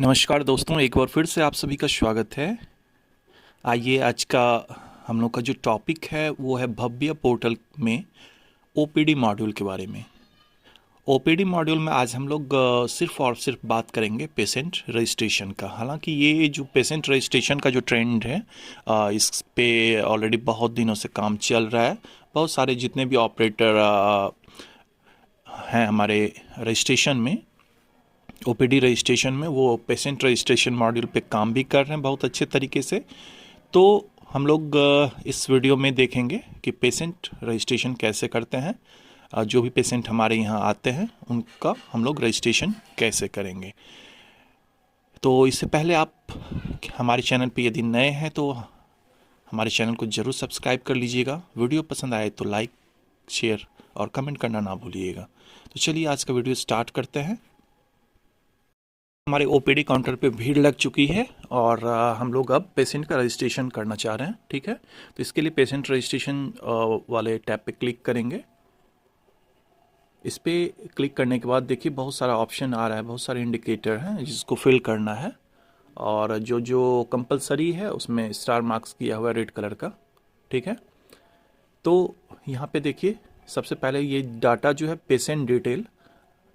नमस्कार दोस्तों, एक बार फिर से आप सभी का स्वागत है। आइए आज का हम लोग का जो टॉपिक है वो है भव्य पोर्टल में ओपीडी मॉड्यूल के बारे में। ओपीडी मॉड्यूल में आज हम लोग सिर्फ और सिर्फ बात करेंगे पेशेंट रजिस्ट्रेशन का। हालांकि ये जो पेशेंट रजिस्ट्रेशन का जो ट्रेंड है इस पे ऑलरेडी बहुत दिनों से काम चल रहा है। बहुत सारे जितने भी ऑपरेटर हैं हमारे रजिस्ट्रेशन में, ओपीडी रजिस्ट्रेशन में, वो पेशेंट रजिस्ट्रेशन मॉड्यूल पे काम भी कर रहे हैं बहुत अच्छे तरीके से। तो हम लोग इस वीडियो में देखेंगे कि पेशेंट रजिस्ट्रेशन कैसे करते हैं। जो भी पेशेंट हमारे यहाँ आते हैं उनका हम लोग रजिस्ट्रेशन कैसे करेंगे। तो इससे पहले आप हमारे चैनल पे यदि नए हैं तो हमारे चैनल को ज़रूर सब्सक्राइब कर लीजिएगा। वीडियो पसंद आए तो लाइक, शेयर और कमेंट करना ना भूलिएगा। तो चलिए आज का वीडियो स्टार्ट करते हैं। हमारे ओपीडी काउंटर पे भीड़ लग चुकी है और हम लोग अब पेशेंट का रजिस्ट्रेशन करना चाह रहे हैं। ठीक है, तो इसके लिए पेशेंट रजिस्ट्रेशन वाले टैब पे क्लिक करेंगे। इस पे क्लिक करने के बाद देखिए बहुत सारा ऑप्शन आ रहा है, बहुत सारे इंडिकेटर हैं जिसको फिल करना है। और जो जो कंपलसरी है उसमें स्टार मार्क्स किया हुआ है रेड कलर का। ठीक है, तो यहाँ पे देखिए सबसे पहले ये डाटा जो है पेशेंट डिटेल,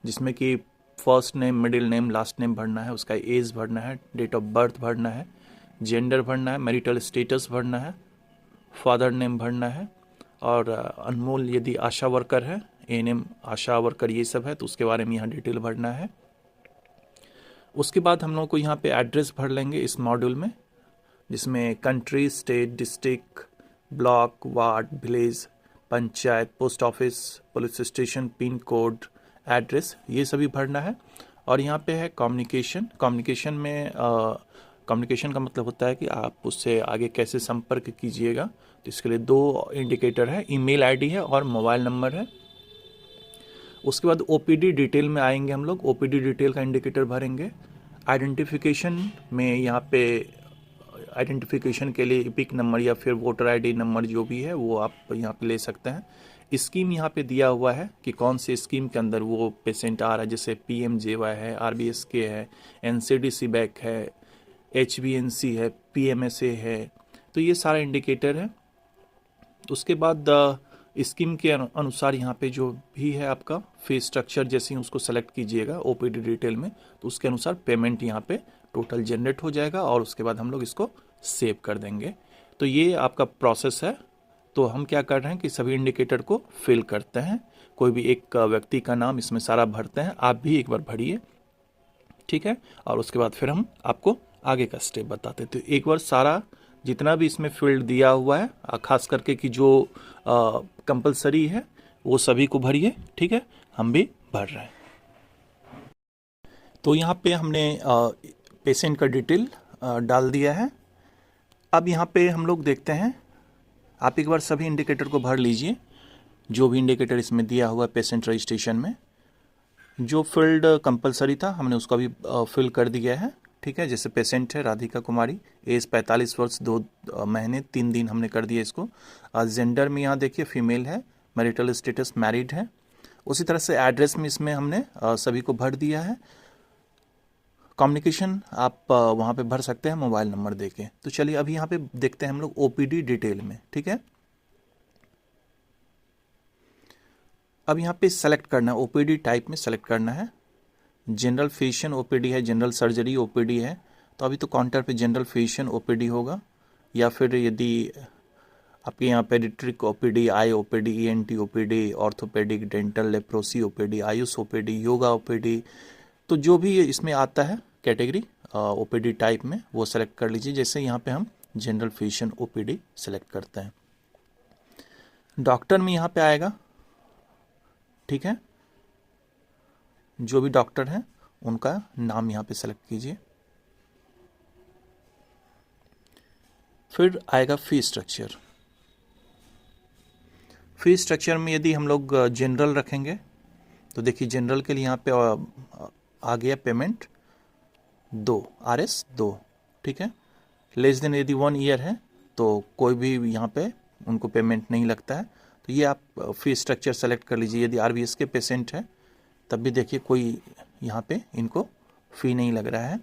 जिसमें कि first name, middle name, last name भरना है, उसका एज भरना है, डेट ऑफ बर्थ भरना है, जेंडर भरना है, मैरिटल स्टेटस भरना है, फादर नेम भरना है। और अनमोल यदि आशा वर्कर है, एएनएम आशा वर्कर ये सब है तो उसके बारे में यहाँ डिटेल भरना है। उसके बाद हम लोग को यहाँ पे एड्रेस भर लेंगे इस मॉड्यूल में, जिसमें country, state, district, block, ward, village, panchayat, post office, police station, pin code, address, ये सभी भरना है। और यहाँ पे है कम्युनिकेशन। कम्युनिकेशन में कम्युनिकेशन का मतलब होता है कि आप उससे आगे कैसे संपर्क कीजिएगा। तो इसके लिए दो इंडिकेटर है, ईमेल आईडी है और मोबाइल नंबर है। उसके बाद ओपीडी डिटेल में आएंगे हम लोग, ओपीडी डिटेल का इंडिकेटर भरेंगे। आइडेंटिफिकेशन में यहाँ पे आइडेंटिफिकेशन के लिए इपिक नंबर या फिर वोटर आईडी नंबर जो भी है वो आप यहाँ पे ले सकते हैं। स्कीम यहाँ पे दिया हुआ है कि कौन से स्कीम के अंदर वो पेशेंट आ रहा है, जैसे पीएमजेवाई है, आरबीएसके है, एनसीडीसी बैक है, एचबीएनसी है, पीएमएसए है। तो ये सारा इंडिकेटर है। उसके बाद स्कीम के अनुसार यहाँ पे जो भी है आपका फीस स्ट्रक्चर, जैसे ही उसको सेलेक्ट कीजिएगा ओपीडी डिटेल में तो उसके अनुसार पेमेंट यहाँ पे टोटल जनरेट हो जाएगा और उसके बाद हम लोग इसको सेव कर देंगे। तो ये आपका प्रोसेस है। तो हम क्या कर रहे हैं कि सभी इंडिकेटर को फिल करते हैं। कोई भी एक व्यक्ति का नाम इसमें सारा भरते हैं, आप भी एक बार भरिए। ठीक है, और उसके बाद फिर हम आपको आगे का स्टेप बताते हैं। तो एक बार सारा जितना भी इसमें फील्ड दिया हुआ है, खास करके कि जो कंपलसरी है वो सभी को भरिए। ठीक है, हम भी भर रहे हैं। तो यहाँ पे हमने पेशेंट का डिटेल डाल दिया है। अब यहाँ पे हम लोग देखते हैं, आप एक बार सभी इंडिकेटर को भर लीजिए जो भी इंडिकेटर इसमें दिया हुआ है पेशेंट रजिस्ट्रेशन में। जो फील्ड कंपलसरी था हमने उसका भी फिल कर दिया है। ठीक है, जैसे पेशेंट है राधिका कुमारी, एज 45 वर्ष 2 महीने 3 दिन हमने कर दिया इसको। जेंडर में यहाँ देखिए फीमेल है, मैरिटल स्टेटस मैरिड है। उसी तरह से एड्रेस में इसमें हमने सभी को भर दिया है। कम्युनिकेशन आप वहाँ पे भर सकते हैं मोबाइल नंबर देके। तो चलिए अभी यहाँ पे देखते हैं हम लोग ओपीडी डिटेल में। ठीक है, अब यहाँ पे सेलेक्ट करना है, ओपीडी टाइप में सेलेक्ट करना है। जनरल फिजिशियन ओपीडी है, जनरल सर्जरी ओपीडी है। तो अभी तो काउंटर पे जनरल फिजिशियन ओपीडी होगा, या फिर यदि आपके यहाँ pediatric OPD, eye OPD, ENT OPD, orthopedic, dental, leprosy OPD, Ayush OPD, yoga OPD, तो जो भी इसमें आता है कैटेगरी ओपीडी टाइप में वो सेलेक्ट कर लीजिए। जैसे यहाँ पे हम जनरल फिजिशियन ओपीडी सेलेक्ट करते हैं। डॉक्टर में यहाँ पे आएगा। ठीक है, जो भी डॉक्टर हैं उनका नाम यहाँ पे सेलेक्ट कीजिए। फिर आएगा फी स्ट्रक्चर। फी स्ट्रक्चर में यदि हम लोग जनरल रखेंगे तो देखिए जनरल के लिए यहाँ पे आ गया पेमेंट 2 RS 2। ठीक है, लेस देन यदि 1 ईयर है तो कोई भी यहाँ पे उनको पेमेंट नहीं लगता है। तो ये आप फी स्ट्रक्चर सेलेक्ट कर लीजिए। यदि RBS के पेशेंट है तब भी देखिए कोई यहाँ पे इनको फ़ी नहीं लग रहा है।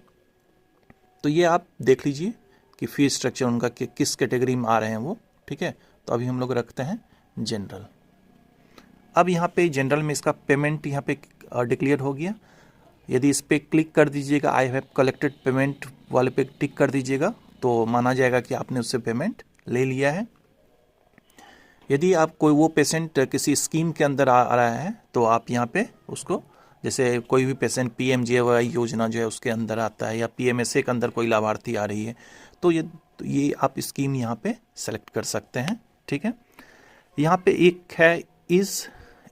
तो ये आप देख लीजिए कि फी स्ट्रक्चर उनका किस कैटेगरी में आ रहे हैं वो, ठीक है। तो अभी हम लोग रखते हैं जनरल। अब यहाँ पे जनरल में इसका पेमेंट यहाँ पे डिक्लेयर हो गया। यदि इस पर क्लिक कर दीजिएगा, आई हैव कलेक्टेड पेमेंट वाले पे टिक कर दीजिएगा, तो माना जाएगा कि आपने उससे पेमेंट ले लिया है। यदि आप कोई वो पेशेंट किसी स्कीम के अंदर आ रहा है तो आप यहाँ पे उसको, जैसे कोई भी पेशेंट पीएमजेएवाई योजना जो है उसके अंदर आता है, या पीएमएसए के अंदर कोई लाभार्थी आ रही है, तो ये आप स्कीम यहाँ पे सेलेक्ट कर सकते हैं, ठीक है। यहाँ पे एक है इज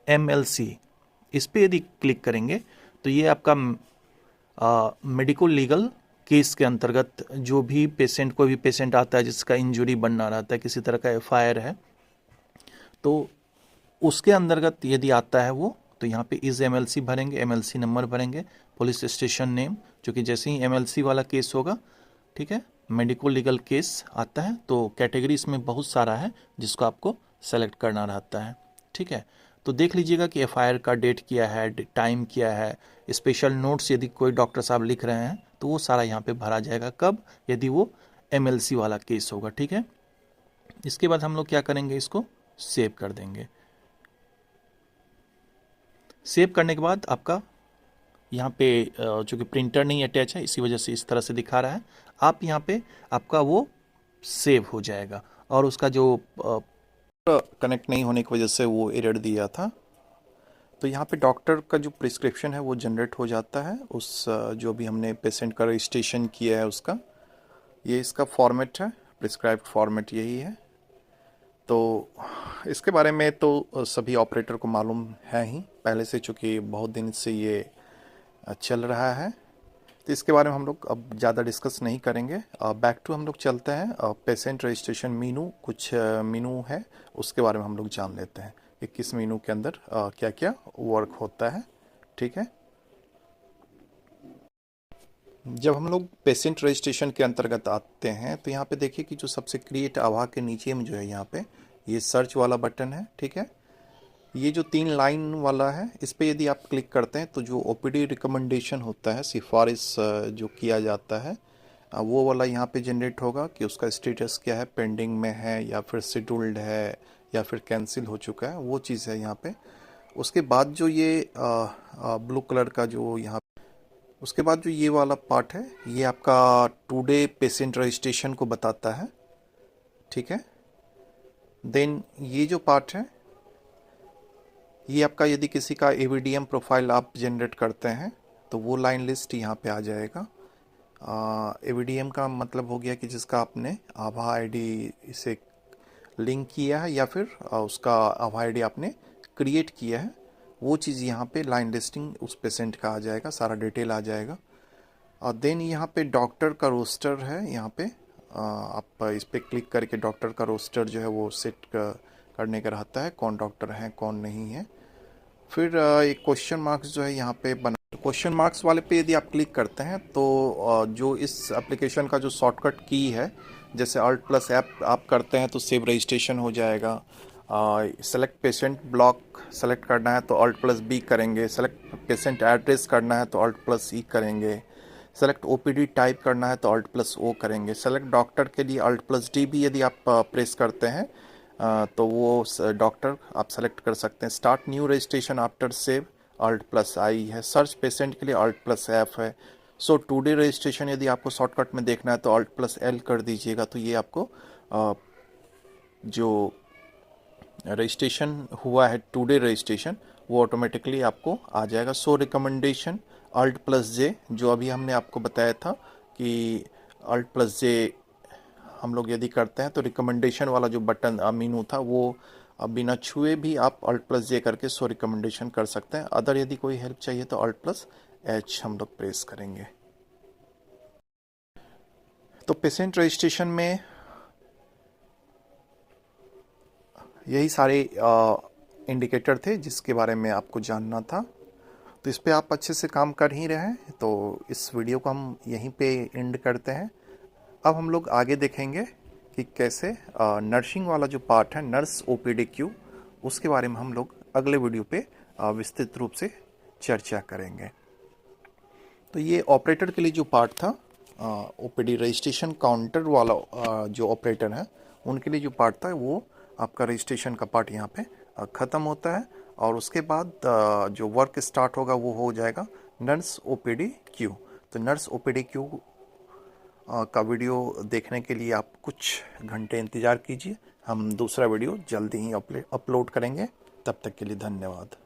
एमएलसी, इस पे यदि क्लिक करेंगे तो ये आपका मेडिकल लीगल केस के अंतर्गत जो भी पेशेंट, कोई भी पेशेंट आता है जिसका इंजरी बनना रहता है, किसी तरह का एफआईआर है, तो उसके अंतर्गत यदि आता है वो, तो यहाँ पे इज एमएलसी भरेंगे, एमएलसी नंबर भरेंगे, पुलिस स्टेशन नेम, जो कि जैसे ही एमएलसी वाला केस होगा, ठीक है, मेडिकल लीगल केस आता है, तो कैटेगरी इसमें बहुत सारा है जिसको आपको सेलेक्ट करना रहता है, ठीक है। तो देख लीजिएगा कि एफआईआर का डेट क्या है, टाइम क्या है, स्पेशल नोट्स यदि कोई डॉक्टर साहब लिख रहे हैं तो वो सारा यहाँ पे भरा जाएगा, कब, यदि वो एमएलसी वाला केस होगा, ठीक है। इसके बाद हम लोग क्या करेंगे, इसको सेव कर देंगे। सेव करने के बाद आपका यहाँ पे चूँकि प्रिंटर नहीं अटैच है इसी वजह से इस तरह से दिखा रहा है, आप यहाँ पे आपका वो सेव हो जाएगा, और उसका जो कनेक्ट नहीं होने की वजह से वो एरर दिया था, तो यहाँ पे डॉक्टर का जो प्रिस्क्रिप्शन है वो जनरेट हो जाता है, उस जो भी हमने पेशेंट का रजिस्ट्रेशन किया है उसका, ये इसका फॉर्मेट है, प्रिस्क्राइब्ड फॉर्मेट यही है। तो इसके बारे में तो सभी ऑपरेटर को मालूम है ही पहले से, चूँकि बहुत दिन से ये चल रहा है, तो इसके बारे में हम लोग अब ज़्यादा डिस्कस नहीं करेंगे। बैक टू हम लोग चलते हैं, पेशेंट रजिस्ट्रेशन मीनू, कुछ मीनू है उसके बारे में हम लोग जान लेते हैं कि किस मीनू के अंदर क्या क्या वर्क होता है, ठीक है। जब हम लोग पेशेंट रजिस्ट्रेशन के अंतर्गत आते हैं तो यहाँ पे देखिए कि जो सबसे क्रिएट आभा के नीचे में जो है यहाँ पे ये सर्च वाला बटन है, ठीक है। ये जो 3 लाइन वाला है इस पे यदि आप क्लिक करते हैं तो जो ओपीडी रिकमेंडेशन होता है, सिफारिश जो किया जाता है, वो वाला यहाँ पे जनरेट होगा कि उसका स्टेटस क्या है, पेंडिंग में है या फिर शेड्यूल्ड है या फिर कैंसिल हो चुका है, वो चीज़ है यहाँ पे। उसके बाद जो ये ब्लू कलर का जो यहाँ, उसके बाद जो ये वाला पार्ट है ये आपका टुडे पेशेंट रजिस्ट्रेशन को बताता है, ठीक है। देन ये जो पार्ट है ये आपका, यदि किसी का एवीडीएम प्रोफाइल आप जनरेट करते हैं तो वो लाइन लिस्ट यहाँ पे आ जाएगा। एवीडीएम का मतलब हो गया कि जिसका आपने आभा आईडी से लिंक किया है या फिर उसका आभा आईडी आपने क्रिएट किया है, वो चीज़ यहाँ पे लाइन लिस्टिंग उस पेशेंट का आ जाएगा, सारा डिटेल आ जाएगा। और देन यहाँ पे डॉक्टर का रोस्टर है, यहाँ पे आप इस पर क्लिक करके डॉक्टर का रोस्टर जो है वो सेट करने का रहता है, कौन डॉक्टर हैं कौन नहीं है। फिर एक क्वेश्चन मार्क्स जो है यहाँ पे बना, क्वेश्चन मार्क्स वाले पे यदि आप क्लिक करते हैं तो जो इस एप्लीकेशन का जो शॉर्टकट की है, जैसे अल्ट प्लस ऐप आप करते हैं तो सेव रजिस्ट्रेशन हो जाएगा। सेलेक्ट पेशेंट ब्लॉक सेलेक्ट करना है तो अल्ट प्लस बी करेंगे, सेलेक्ट पेशेंट एड्रेस करना है तो अल्ट प्लस ई करेंगे, सेलेक्ट ओपीडी टाइप करना है तो अल्ट प्लस ओ करेंगे, सेलेक्ट डॉक्टर के लिए अल्ट प्लस डी भी यदि आप प्रेस करते हैं तो वो डॉक्टर आप सेलेक्ट कर सकते हैं। Start new registration after save alt plus I है, सर्च पेशेंट के लिए अल्ट प्लस एफ है। सो टुडे रजिस्ट्रेशन यदि आपको शॉर्टकट में देखना है तो अल्ट प्लस एल कर दीजिएगा, तो ये आपको जो रजिस्ट्रेशन हुआ है टुडे रजिस्ट्रेशन वो ऑटोमेटिकली आपको आ जाएगा। सो रिकमेंडेशन अल्ट प्लस जे, जो अभी हमने आपको बताया था कि अल्ट प्लस जे हम लोग यदि करते हैं तो रिकमेंडेशन वाला जो बटन मीनू था वो बिना छुए भी आप अल्ट प्लस जे करके सो रिकमेंडेशन कर सकते हैं। अदर यदि कोई हेल्प चाहिए तो अल्ट प्लस एच हम लोग प्रेस करेंगे। तो पेशेंट रजिस्ट्रेशन में यही सारे इंडिकेटर थे जिसके बारे में आपको जानना था, तो इस पे आप अच्छे से काम कर ही रहे हैं। तो इस वीडियो को हम यहीं पे एंड करते हैं। अब हम लोग आगे देखेंगे कि कैसे नर्सिंग वाला जो पार्ट है, नर्स ओपीडी क्यू, उसके बारे में हम लोग अगले वीडियो पे विस्तृत रूप से चर्चा करेंगे। तो ये ऑपरेटर के लिए जो पार्ट था ओपीडी रजिस्ट्रेशन काउंटर वाला जो ऑपरेटर है उनके लिए जो पार्ट था वो आपका रजिस्ट्रेशन का पार्ट यहाँ पे ख़त्म होता है। और उसके बाद जो वर्क स्टार्ट होगा वो हो जाएगा नर्स ओपीडी क्यू। तो नर्स ओपीडी क्यू का वीडियो देखने के लिए आप कुछ घंटे इंतज़ार कीजिए, हम दूसरा वीडियो जल्दी ही अपलोड करेंगे। तब तक के लिए धन्यवाद।